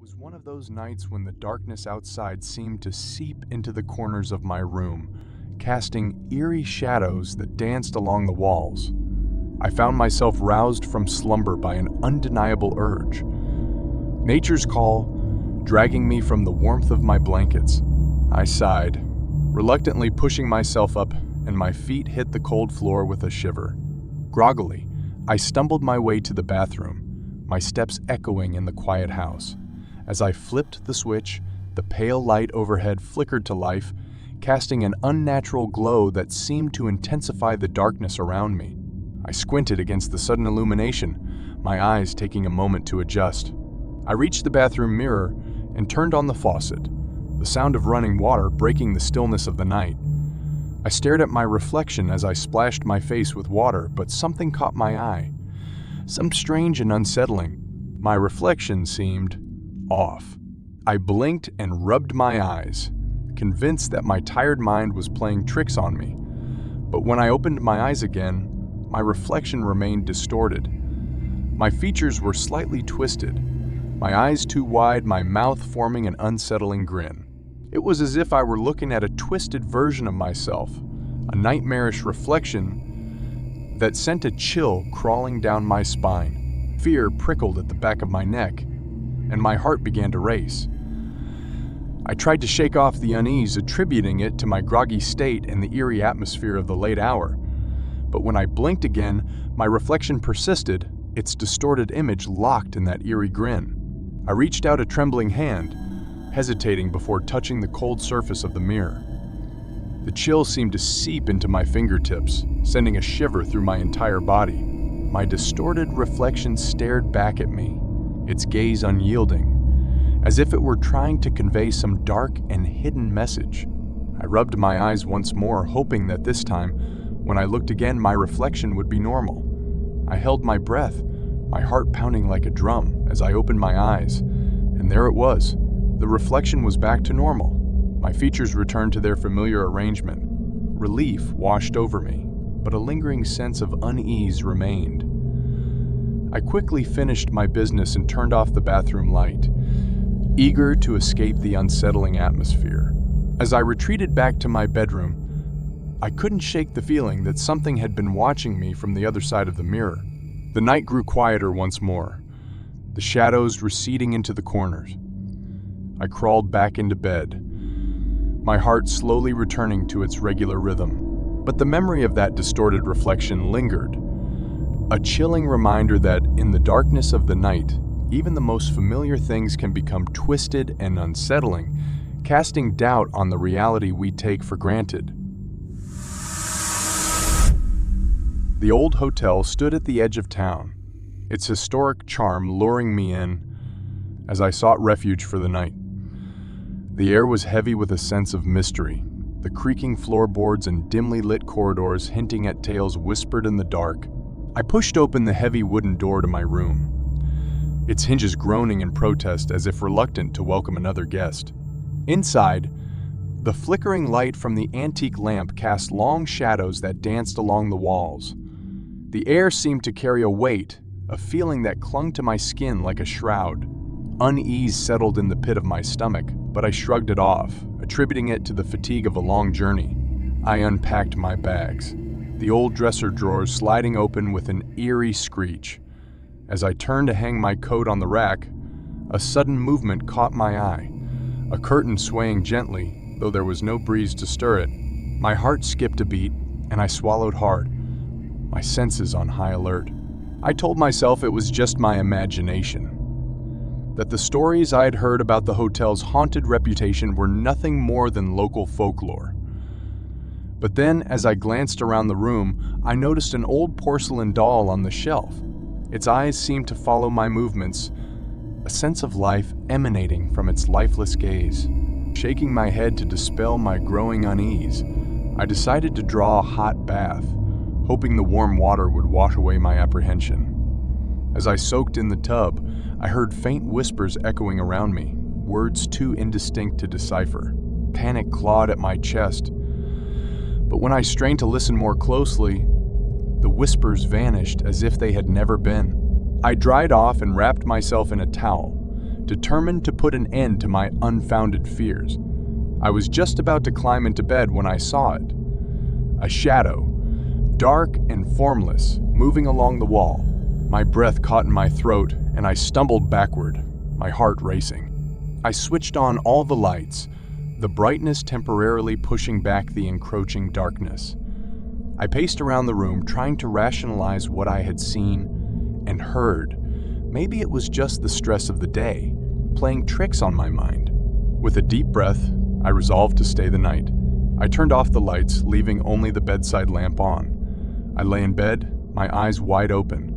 was one of those nights when the darkness outside seemed to seep into the corners of my room, casting eerie shadows that danced along the walls. I found myself roused from slumber by an undeniable urge. Nature's call, dragging me from the warmth of my blankets. I sighed, reluctantly pushing myself up, and my feet hit the cold floor with a shiver. Groggily, I stumbled my way to the bathroom, my steps echoing in the quiet house. As I flipped the switch, the pale light overhead flickered to life, casting an unnatural glow that seemed to intensify the darkness around me. I squinted against the sudden illumination, my eyes taking a moment to adjust. I reached the bathroom mirror and turned on the faucet, the sound of running water breaking the stillness of the night. I stared at my reflection as I splashed my face with water, but something caught my eye. Something strange and unsettling. My reflection seemed off. I blinked and rubbed my eyes, convinced that my tired mind was playing tricks on me. But when I opened my eyes again, my reflection remained distorted. My features were slightly twisted, my eyes too wide, my mouth forming an unsettling grin. It was as if I were looking at a twisted version of myself, a nightmarish reflection that sent a chill crawling down my spine. Fear prickled at the back of my neck, and my heart began to race. I tried to shake off the unease, attributing it to my groggy state and the eerie atmosphere of the late hour. But when I blinked again, my reflection persisted, its distorted image locked in that eerie grin. I reached out a trembling hand, hesitating before touching the cold surface of the mirror. The chill seemed to seep into my fingertips, sending a shiver through my entire body. My distorted reflection stared back at me, its gaze unyielding, as if it were trying to convey some dark and hidden message. I rubbed my eyes once more, hoping that this time, when I looked again, my reflection would be normal. I held my breath, my heart pounding like a drum, as I opened my eyes, and there it was. The reflection was back to normal. My features returned to their familiar arrangement. Relief washed over me, but a lingering sense of unease remained. I quickly finished my business and turned off the bathroom light, eager to escape the unsettling atmosphere. As I retreated back to my bedroom, I couldn't shake the feeling that something had been watching me from the other side of the mirror. The night grew quieter once more, the shadows receding into the corners. I crawled back into bed, my heart slowly returning to its regular rhythm. But the memory of that distorted reflection lingered, a chilling reminder that in the darkness of the night, even the most familiar things can become twisted and unsettling, casting doubt on the reality we take for granted. The old hotel stood at the edge of town, its historic charm luring me in as I sought refuge for the night. The air was heavy with a sense of mystery, the creaking floorboards and dimly lit corridors hinting at tales whispered in the dark. I pushed open the heavy wooden door to my room, its hinges groaning in protest as if reluctant to welcome another guest. Inside, the flickering light from the antique lamp cast long shadows that danced along the walls. The air seemed to carry a weight, a feeling that clung to my skin like a shroud. Unease settled in the pit of my stomach, but I shrugged it off, attributing it to the fatigue of a long journey. I unpacked my bags, the old dresser drawers sliding open with an eerie screech. As I turned to hang my coat on the rack, a sudden movement caught my eye, a curtain swaying gently, though there was no breeze to stir it. My heart skipped a beat, and I swallowed hard, my senses on high alert. I told myself it was just my imagination, that the stories I had heard about the hotel's haunted reputation were nothing more than local folklore. But then, as I glanced around the room, I noticed an old porcelain doll on the shelf. Its eyes seemed to follow my movements, a sense of life emanating from its lifeless gaze. Shaking my head to dispel my growing unease, I decided to draw a hot bath, hoping the warm water would wash away my apprehension. As I soaked in the tub, I heard faint whispers echoing around me, words too indistinct to decipher. Panic clawed at my chest, but when I strained to listen more closely, the whispers vanished as if they had never been. I dried off and wrapped myself in a towel, determined to put an end to my unfounded fears. I was just about to climb into bed when I saw it. A shadow, dark and formless, moving along the wall. My breath caught in my throat, and I stumbled backward, my heart racing. I switched on all the lights, the brightness temporarily pushing back the encroaching darkness. I paced around the room, trying to rationalize what I had seen and heard. Maybe it was just the stress of the day, playing tricks on my mind. With a deep breath, I resolved to stay the night. I turned off the lights, leaving only the bedside lamp on. I lay in bed, my eyes wide open,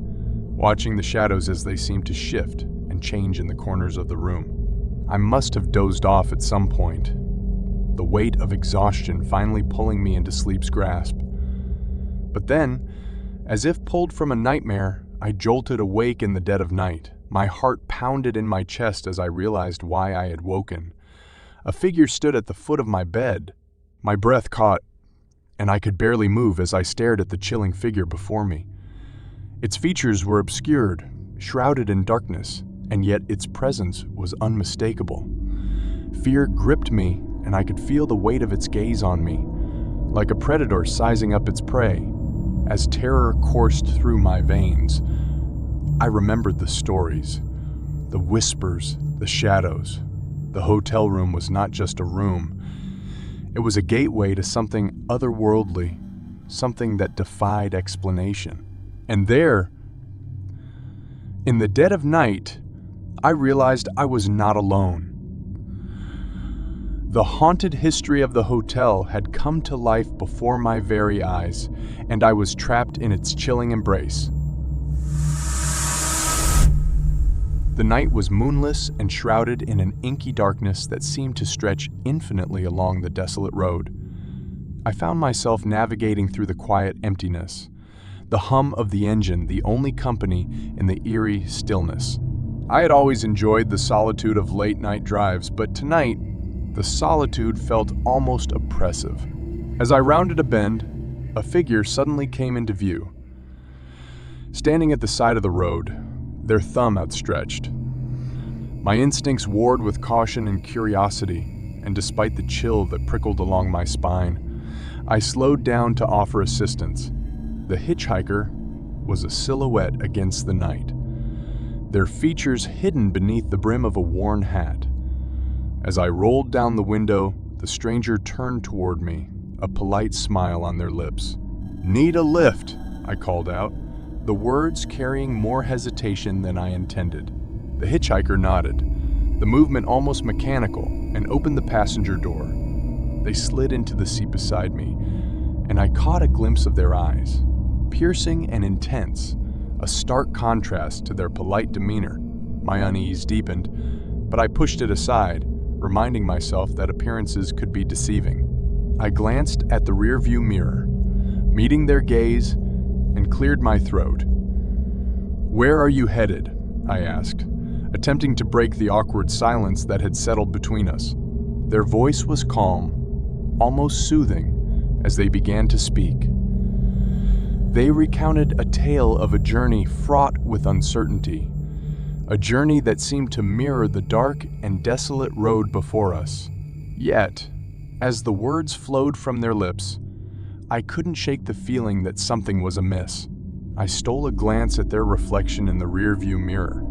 watching the shadows as they seemed to shift and change in the corners of the room. I must have dozed off at some point, the weight of exhaustion finally pulling me into sleep's grasp. But then, as if pulled from a nightmare, I jolted awake in the dead of night. My heart pounded in my chest as I realized why I had woken. A figure stood at the foot of my bed. My breath caught, and I could barely move as I stared at the chilling figure before me. Its features were obscured, shrouded in darkness, and yet its presence was unmistakable. Fear gripped me, and I could feel the weight of its gaze on me, like a predator sizing up its prey. As terror coursed through my veins, I remembered the stories, the whispers, the shadows. The hotel room was not just a room. It was a gateway to something otherworldly, something that defied explanation. And there, in the dead of night, I realized I was not alone. The haunted history of the hotel had come to life before my very eyes, and I was trapped in its chilling embrace. The night was moonless and shrouded in an inky darkness that seemed to stretch infinitely along the desolate road. I found myself navigating through the quiet emptiness, the hum of the engine the only company in the eerie stillness. I had always enjoyed the solitude of late-night drives, but tonight, the solitude felt almost oppressive. As I rounded a bend, a figure suddenly came into view. Standing at the side of the road, their thumb outstretched. My instincts warred with caution and curiosity, and despite the chill that prickled along my spine, I slowed down to offer assistance. The hitchhiker was a silhouette against the night, their features hidden beneath the brim of a worn hat. As I rolled down the window, the stranger turned toward me, a polite smile on their lips. "Need a lift," I called out, the words carrying more hesitation than I intended. The hitchhiker nodded, the movement almost mechanical, and opened the passenger door. They slid into the seat beside me, and I caught a glimpse of their eyes, piercing and intense, a stark contrast to their polite demeanor. My unease deepened, but I pushed it aside, reminding myself that appearances could be deceiving. I glanced at the rearview mirror, meeting their gaze, and cleared my throat. "Where are you headed?" I asked, attempting to break the awkward silence that had settled between us. Their voice was calm, almost soothing, as they began to speak. They recounted a tale of a journey fraught with uncertainty, a journey that seemed to mirror the dark and desolate road before us. Yet, as the words flowed from their lips, I couldn't shake the feeling that something was amiss. I stole a glance at their reflection in the rearview mirror,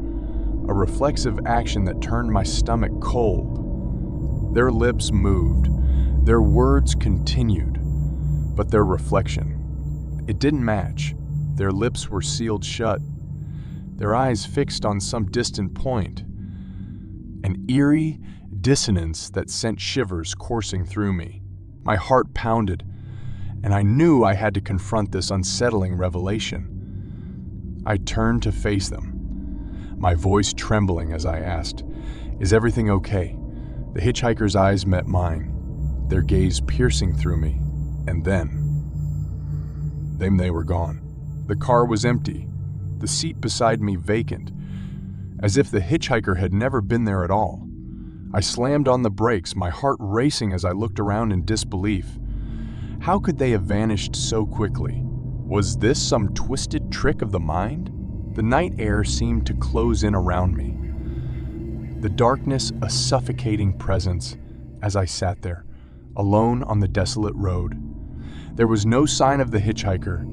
a reflexive action that turned my stomach cold. Their lips moved, their words continued, but their reflection, it didn't match. Their lips were sealed shut, their eyes fixed on some distant point, an eerie dissonance that sent shivers coursing through me. My heart pounded, and I knew I had to confront this unsettling revelation. I turned to face them, my voice trembling as I asked, "Is everything okay?" The hitchhiker's eyes met mine, their gaze piercing through me, and then they were gone. The car was empty, the seat beside me vacant, as if the hitchhiker had never been there at all. I slammed on the brakes, my heart racing as I looked around in disbelief. How could they have vanished so quickly? Was this some twisted trick of the mind? The night air seemed to close in around me, the darkness a suffocating presence as I sat there, alone on the desolate road. There was no sign of the hitchhiker,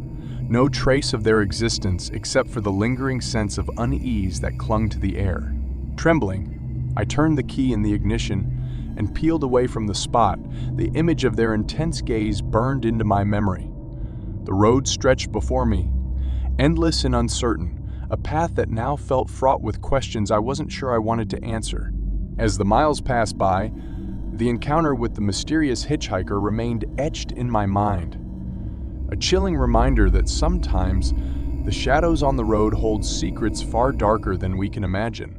no trace of their existence except for the lingering sense of unease that clung to the air. Trembling, I turned the key in the ignition and peeled away from the spot. The image of their intense gaze burned into my memory. The road stretched before me, endless and uncertain, a path that now felt fraught with questions I wasn't sure I wanted to answer. As the miles passed by, the encounter with the mysterious hitchhiker remained etched in my mind. A chilling reminder that sometimes the shadows on the road hold secrets far darker than we can imagine.